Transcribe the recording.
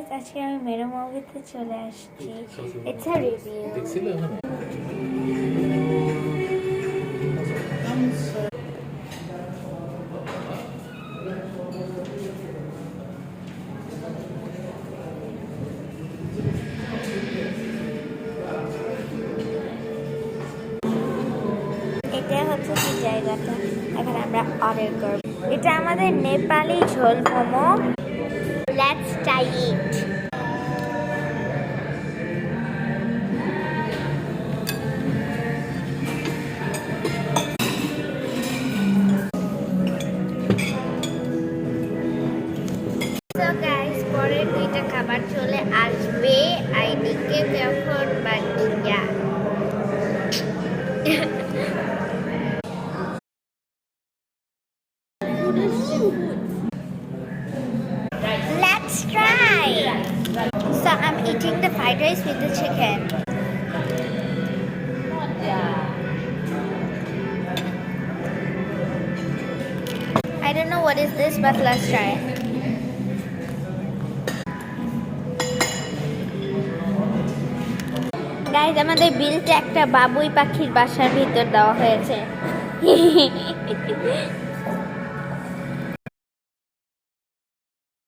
Guys, আজকে আমি মেরো মুভিতে চলে আসছি। It's a review. দেখছিলে ওখানে? এটা হচ্ছে কি জায়গাটা, এখন আমরা অর্ডার করব। এটা আমাদের নেপালি ঝোল momo. Let's try it. So guys, পরের দুইটা খাবার চলে আসবে আইডিকে যখন বাকিয়া। Let's try. So I'm eating the fried rice with the chicken. I don't know what is this, but let's try it. Guys, আমাদের বিলটা একটা বাবুই পাখির বাসার ভিতর দেওয়া হয়েছে।